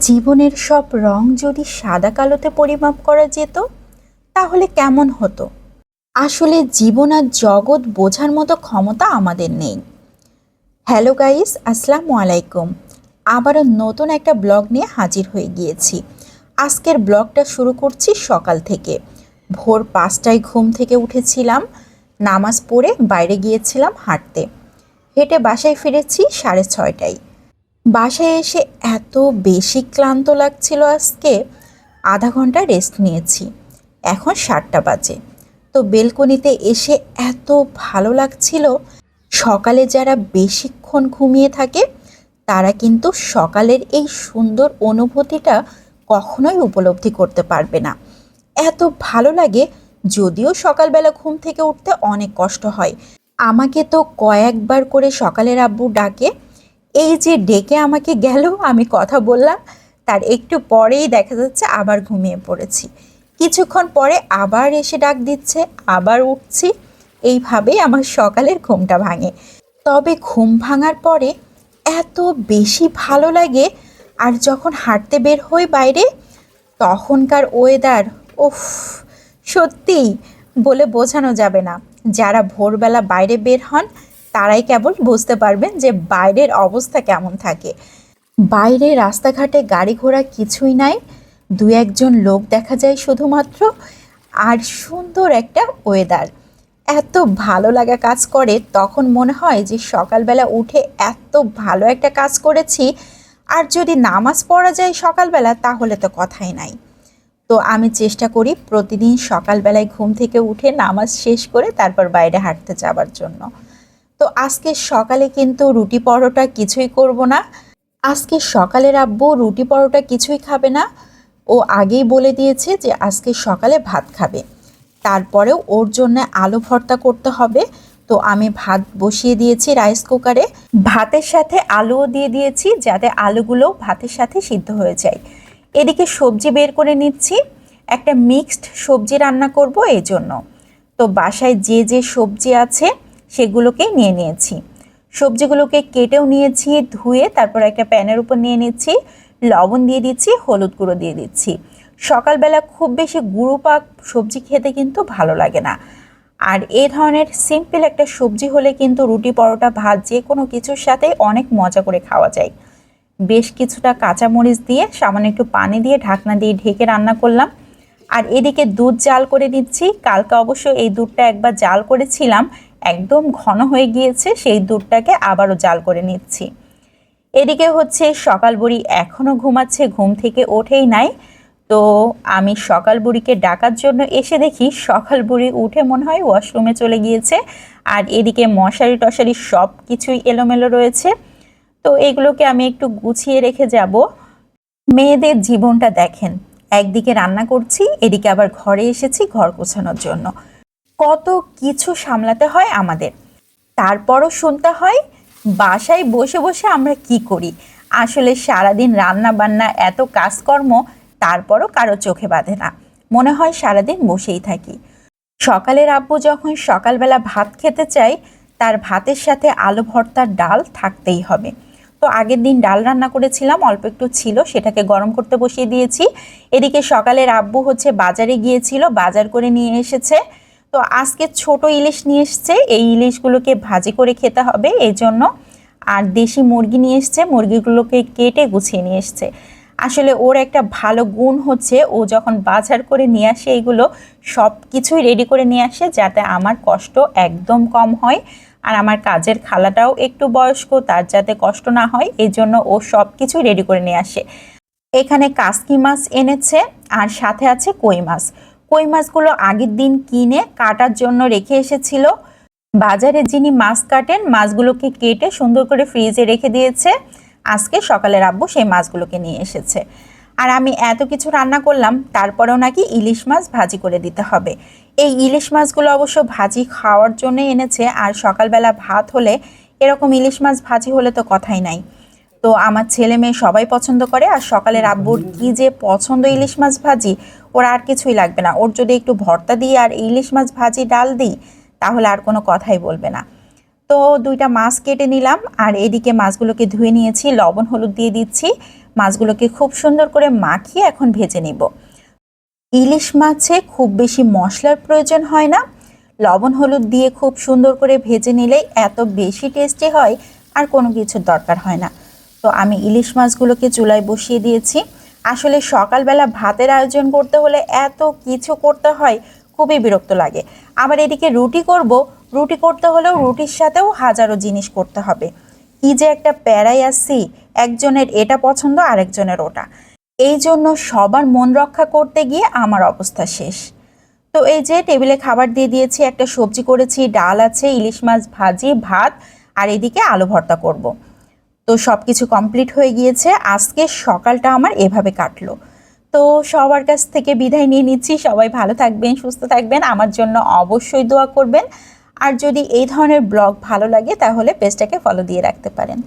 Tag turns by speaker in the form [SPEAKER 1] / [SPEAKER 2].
[SPEAKER 1] জীবনের সব রং যদি সাদা কালোতে পরিমাপ করা যেত তাহলে কেমন হতো? আসলে জীবন আর জগৎ বোঝার মতো ক্ষমতা আমাদের নেই। হ্যালো গাইস, আসসালামু আলাইকুম। আবারও নতুন একটা ব্লগ নিয়ে হাজির হয়ে গিয়েছি। আজকের ব্লগটা শুরু করছি সকাল থেকে। ভোর 5টায় ঘুম থেকে উঠেছিলাম, নামাজ পড়ে বাইরে গিয়েছিলাম হাঁটতে। হেঁটে বাসায় ফিরেছি 6:30টায়। বাসায় এসে এত বেশি ক্লান্ত লাগছিল আজকে, আধা ঘন্টা রেস্ট নিয়েছি। এখন 7টা বাজে। তো বেলকনিতে এসে এত ভালো লাগছিল। সকালে যারা বেশিক্ষণ ঘুমিয়ে থাকে তারা কিন্তু সকালের এই সুন্দর অনুভূতিটা কখনোই উপলব্ধি করতে পারবে না। এত ভালো লাগে। যদিও সকালবেলা ঘুম থেকে উঠতে অনেক কষ্ট হয়, আমাকে তো কয়েকবার করে সকালের আব্বু ডাকে। এই যে ডেকে আমাকে গেল, আমি কথা বললাম, তার একটু পরেই দেখা যাচ্ছে আবার ঘুমিয়ে পড়েছি। কিছুক্ষণ পরে আবার এসে ডাক দিচ্ছে, আবার উঠছি। এইভাবেই আমার সকালের ঘুমটা ভাঙে। তবে ঘুম ভাঙার পরে এত বেশি ভালো লাগে। আর যখন হাঁটতে বের হই বাইরে, তখনকার ওয়েদার, উফ, সত্যিই বলে বোঝানো যাবে না। যারা ভোরবেলা বাইরে বের হন তারাই কেবল বুঝতে পারবেন যে বাইরের অবস্থা কেমন থাকে। বাইরে রাস্তাঘাটে গাড়ি ঘোড়া কিছুই নাই, দু একজন লোক দেখা যায় শুধুমাত্র। আর সুন্দর একটা ওয়েদার, এত ভালো লাগা কাজ করে। তখন মনে হয় যে সকালবেলা উঠে এত ভালো একটা কাজ করেছি। আর যদি নামাজ পড়া যায় সকালবেলা তাহলে তো কথাই নাই। তো আমি চেষ্টা করি প্রতিদিন সকালবেলায় ঘুম থেকে উঠে নামাজ শেষ করে তারপর বাইরে হাঁটতে যাবার জন্য। তো আজকে সকালে কিন্তু রুটি পরোটা কিছুই করব না। আজকে সকালের আব্বু রুটি পরোটা কিছুই খাবে না। ও আগেই বলে দিয়েছে যে আজকে সকালে ভাত খাবে। তারপরেও ওর জন্য আলু ভর্তা করতে হবে। তো আমি ভাত বসিয়ে দিয়েছি রাইস কুকারে। ভাতের সাথে আলুও দিয়ে দিয়েছি যাতে আলুগুলো ভাতের সাথে সিদ্ধ হয়ে যায়। এদিকে সবজি বের করে নিচ্ছি, একটা মিক্সড সবজি রান্না করব এই জন্য। তো বাসায় যে যে সবজি আছে সেগুলোকেই নিয়ে নিয়েছি। সবজিগুলোকে কেটেও নিয়েছি, ধুয়ে তারপর একটা প্যানের উপর নিয়ে নিচ্ছি। লবণ দিয়ে দিচ্ছি, হলুদ গুঁড়ো দিয়ে দিচ্ছি। সকালবেলা খুব বেশি গুঁড়ো পাক সবজি খেতে কিন্তু ভালো লাগে না। আর এই ধরনের সিম্পল একটা সবজি হলে কিন্তু রুটি পরোটা ভাত যে কোনো কিছুর সাথে অনেক মজা করে খাওয়া যায়। বেশ কিছুটা কাঁচামরিচ দিয়ে সামান্য একটু পানি দিয়ে ঢাকনা দিয়ে ঢেকে রান্না করলাম। আর এদিকে দুধ জাল করে নিচ্ছি। কালকে অবশ্য এই দুধটা একবার জাল করেছিলাম, একদম ঘন হয়ে গিয়েছে, সেই দুধটাকে আবারও জাল করে নিচ্ছি। এদিকে হচ্ছে সকাল বুড়ি এখনও ঘুমাচ্ছে, ঘুম থেকে ওঠেই নাই। তো আমি সকাল বুড়িকে ডাকার জন্য এসে দেখি সকাল বুড়ি উঠে মনে হয় ওয়াশরুমে চলে গিয়েছে। আর এদিকে মশারি টশারি সব কিছুই এলোমেলো রয়েছে। তো এগুলোকে আমি একটু গুছিয়ে রেখে যাব। মেয়েদের জীবনটা দেখেন, একদিকে রান্না করছি, এদিকে আবার ঘরে এসেছি ঘর গোছানোর জন্য। কত কিছু সামলাতে হয় আমাদের। তারপরও শুনতে হয় বাসায় বসে বসে আমরা কি করি। আসলে সারাদিন রান্না বান্না এত কাজকর্ম, তারপরও কারো চোখে বাঁধে না, মনে হয় সারাদিন বসেই থাকি। সকালের আব্বু যখন সকালবেলা ভাত খেতে চাই, তার ভাতের সাথে আলু ভর্তার ডাল থাকতেই হবে। তো আগের দিন ডাল রান্না করেছিলাম, অল্প একটু ছিল, সেটাকে গরম করতে বসিয়ে দিয়েছি। এদিকে সকালের আব্বু হচ্ছে বাজারে গিয়েছিল, বাজার করে নিয়ে এসেছে। তো আজকে ছোট ইলিশ নিয়ে এসছে, এই ইলিশগুলোকে ভাজি করে খেতে হবে এই জন্য। আর দেশি মুরগি নিয়ে এসছে, মুরগিগুলোকে কেটে গুছিয়ে নিয়ে এসছে। আসলে ওর একটা ভালো গুণ হচ্ছে ও যখন বাজার করে নিয়ে আসে এগুলো সব কিছুই রেডি করে নিয়ে আসে যাতে আমার কষ্ট একদম কম হয়। আর আমার কাজের খালাটাও একটু বয়স্ক, তার যাতে কষ্ট না হয় এই জন্য ও সব কিছুই রেডি করে নিয়ে আসে। এখানে কাসকি মাছ এনেছে আর সাথে আছে কই মাছ। কই মাছগুলো আগের দিন কিনে কাটার জন্য রেখে এসেছিল। বাজারে যিনি মাছ কাটেন মাছগুলোকে কেটে সুন্দর করে ফ্রিজে রেখে দিয়েছে। আজকে সকালের আব্বু সেই মাছগুলোকে নিয়ে এসেছে। আর আমি এত কিছু রান্না করলাম, তারপরেও নাকি ইলিশ মাছ ভাজি করে দিতে হবে। এই ইলিশ মাছগুলো অবশ্য ভাজি খাওয়ার জন্য এনেছে। আর সকালবেলা ভাত হলে এরকম ইলিশ মাছ ভাজি হলে তো কথাই নাই। তো আমার ছেলে মেয়ে সবাই পছন্দ করে। আর সকালের আব্বুর কি যে পছন্দ ইলিশ মাছ ভাজি, ওর আর কিছুই লাগবে না। ওর যদি একটু ভর্তা দিই আর ইলিশ মাছ ভাজি ডাল দিই তাহলে আর কোনো কথাই বলবে না। তো দুইটা মাছ কেটে নিলাম আর এদিকে মাছগুলোকে ধুয়ে নিয়েছি, লবণ হলুদ দিয়ে দিচ্ছি। মাছগুলোকে খুব সুন্দর করে মাখিয়ে এখন ভেজে নিব। ইলিশ মাছে খুব বেশি মশলার প্রয়োজন হয় না, লবণ হলুদ দিয়ে খুব সুন্দর করে ভেজে নিলেই এত বেশি টেস্টি হয়, আর কোনো কিছুর দরকার হয় না। তো আমি ইলিশ মাছগুলোকে চুলায় বসিয়ে দিয়েছি। আসলে সকালবেলা ভাতের আয়োজন করতে হলে এত কিছু করতে হয়, খুবই বিরক্ত লাগে। আবার এদিকে রুটি করব, রুটি করতে হলেও রুটির সাথেও হাজারো জিনিস করতে হবে। কি যে একটা প্যারাই আসছি, একজনের এটা পছন্দ আরেকজনের ওটা, এই জন্য সবার মন রক্ষা করতে গিয়ে আমার অবস্থা শেষ। তো এই যে টেবিলে খাবার দিয়ে দিয়েছি, একটা সবজি করেছি, ডাল আছে, ইলিশ মাছ ভাজি, ভাত, আর এদিকে আলু ভর্তা করব। তো সব কিছু কমপ্লিট হয়ে গিয়েছে। আজকে সকালটা আমার এভাবে কাটলো। তো সবার কাছ থেকে বিদায় নিয়ে নিচ্ছি। সবাই ভালো থাকবেন, সুস্থ থাকবেন, আমার জন্য অবশ্যই দোয়া করবেন। আর যদি এই ধরনের ব্লগ ভালো লাগে তাহলে পেজটাকে ফলো দিয়ে রাখতে পারেন।